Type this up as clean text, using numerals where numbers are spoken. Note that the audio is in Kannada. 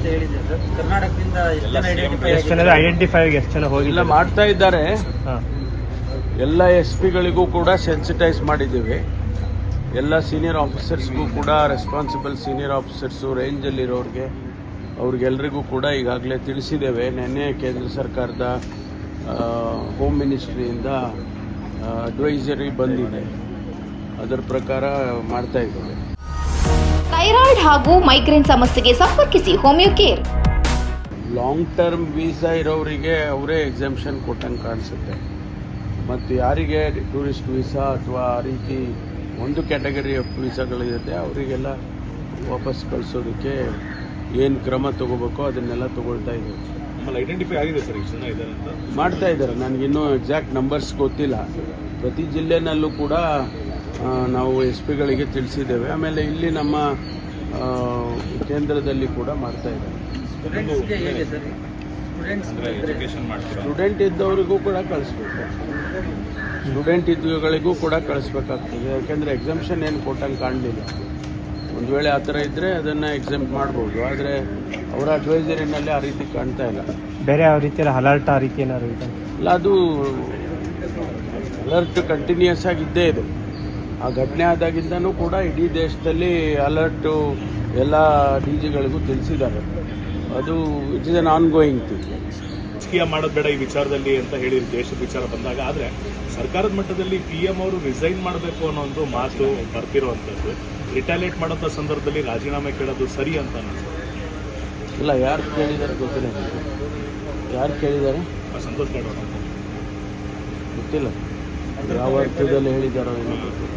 ಅಂತ ಹೇಳಿದ್ರು ಸರ್. ಕರ್ನಾಟಕದಿಂದ ಎಷ್ಟು ಜನ ಹೋಗಿಲ್ಲ ಮಾಡ್ತಾ ಇದ್ದಾರೆ. ಎಲ್ಲ SP ಗಳಿಗೂ ಕೂಡ ಸೆನ್ಸಿಟೈಸ್ ಮಾಡಿದ್ದೀವಿ. ಎಲ್ಲ ಸೀನಿಯರ್ ಆಫೀಸರ್ಸ್ಗೂ ಕೂಡ ರೆಸ್ಪಾನ್ಸಿಬಲ್ ಸೀನಿಯರ್ ಆಫೀಸರ್ಸು ರೇಂಜಲ್ಲಿರೋರಿಗೆ ಅವ್ರಿಗೆಲ್ರಿಗೂ ಕೂಡ ಈಗಾಗಲೇ ತಿಳಿಸಿದ್ದೇವೆ. ನಿನ್ನೆ ಕೇಂದ್ರ ಸರ್ಕಾರದ ಹೋಮ್ ಮಿನಿಸ್ಟ್ರಿಯಿಂದ ಅಡ್ವೈಸರಿ ಬಂದಿದೆ, ಅದರ ಪ್ರಕಾರ ಮಾಡ್ತಾ ಇದ್ದೇವೆ. ಥೈರಾಯ್ಡ್ ಹಾಗೂ ಮೈಗ್ರೇನ್ ಸಮಸ್ಯೆಗೆ ಸಂಪರ್ಕಿಸಿ homeo care. Long term visa ಇರೋರಿಗೆ ಅವರೇ ಎಕ್ಸಾಮ್ಷನ್ ಕೊಟ್ಟಂಗೆ ಕಾಣಿಸುತ್ತೆ. ಮತ್ತು ಯಾರಿಗೆ ಟೂರಿಸ್ಟ್ ವೀಸಾ ಅಥವಾ ಆ ರೀತಿ ಒಂದು ಕ್ಯಾಟಗರಿ ಆಫ್ ವೀಸಾಗಳಿರುತ್ತೆ ಅವರಿಗೆಲ್ಲ ವಾಪಸ್ ಕಳಿಸೋದಕ್ಕೆ ಏನು ಕ್ರಮ ತಗೋಬೇಕೋ ಅದನ್ನೆಲ್ಲ ತಗೊಳ್ತಾ ಇದ್ದೀವಿ. ಐಡೆಂಟಿಫೈ ಆಗಿದೆ ಸರ್, ಇಷ್ಟು ಜನ ಇದ್ದಾರೆ ಅಂತ ಮಾಡ್ತಾ ಇದ್ದಾರೆ. ನನಗಿನ್ನೂ ಎಕ್ಸಾಕ್ಟ್ ನಂಬರ್ಸ್ ಗೊತ್ತಿಲ್ಲ. ಪ್ರತಿ ಜಿಲ್ಲೆನಲ್ಲೂ ಕೂಡ ನಾವು SP ಗಳಿಗೆ ತಿಳಿಸಿದ್ದೇವೆ. ಆಮೇಲೆ ಇಲ್ಲಿ ನಮ್ಮ ಕೇಂದ್ರದಲ್ಲಿ ಕೂಡ ಮಾಡ್ತಾ ಇದ್ದಾರೆ. ಸ್ಟೂಡೆಂಟ್ ಇದ್ದವರಿಗೂ ಕೂಡ ಕಳಿಸ್ಬೇಕು, ಸ್ಟೂಡೆಂಟ್ ಇದ್ದವುಗಳಿಗೂ ಕೂಡ ಕಳಿಸ್ಬೇಕಾಗ್ತದೆ. ಯಾಕೆಂದರೆ ಎಕ್ಸಾಮ್ಷನ್ ಏನು ಕೊಟ್ಟಂಗೆ ಕಾಣಲಿಲ್ಲ. ಒಂದು ವೇಳೆ ಆ ಥರ ಇದ್ದರೆ ಅದನ್ನು ಎಕ್ಸಾಮ್ಟ್ ಮಾಡ್ಬೋದು, ಆದರೆ ಅವರ ಅಡ್ವೈಸರಿನಲ್ಲಿ ಆ ರೀತಿ ಕಾಣ್ತಾ ಇಲ್ಲ. ಬೇರೆ ಯಾವ ರೀತಿ ಅಲರ್ಟ್ ಆ ರೀತಿ ಏನಾದ್ರು ಇದೆ ಅಲ್ಲ, ಅದು ಅಲರ್ಟ್ ಕಂಟಿನ್ಯೂಸ್ ಆಗಿದ್ದೇ ಇದೆ. ಆ ಘಟನೆ ಆದಾಗಿಂದನೂ ಕೂಡ ಇಡೀ ದೇಶದಲ್ಲಿ ಅಲರ್ಟು ಎಲ್ಲ DGಗಳಿಗೂ ತಿಳಿಸಿದ್ದಾರೆ. ಅದು it is an on going thing. ರಾಜಕೀಯ ಮಾಡೋದು ಬೇಡ ಈ ವಿಚಾರದಲ್ಲಿ ಅಂತ ಹೇಳಿ ದೇಶದ ವಿಚಾರ ಬಂದಾಗ, ಆದರೆ ಸರ್ಕಾರದ ಮಟ್ಟದಲ್ಲಿ PM ಅವರು ರಿಸೈನ್ ಮಾಡಬೇಕು ಅನ್ನೋ ಒಂದು ಮಾತು ಬರ್ತಿರುವಂಥದ್ದು, ರಿಟಾಲಿಯೇಟ್ ಮಾಡೋಂಥ ಸಂದರ್ಭದಲ್ಲಿ ರಾಜೀನಾಮೆ ಕೇಳೋದು ಸರಿ ಅಂತ ಅನಿಸ್ತದೆ. ಇಲ್ಲ, ಯಾರು ಕೇಳಿದ್ದಾರೆ ಗೊತ್ತಿಲ್ಲ. ಯಾರು ಕೇಳಿದ್ದಾರೆ? ಸಂತೋಷ್ ಗೌಡ ಗೊತ್ತಿಲ್ಲ ಯಾವ ಅರ್ಥದಲ್ಲಿ ಹೇಳಿದ್ದಾರೋ ಏನೋ ಗೊತ್ತಿಲ್ಲ.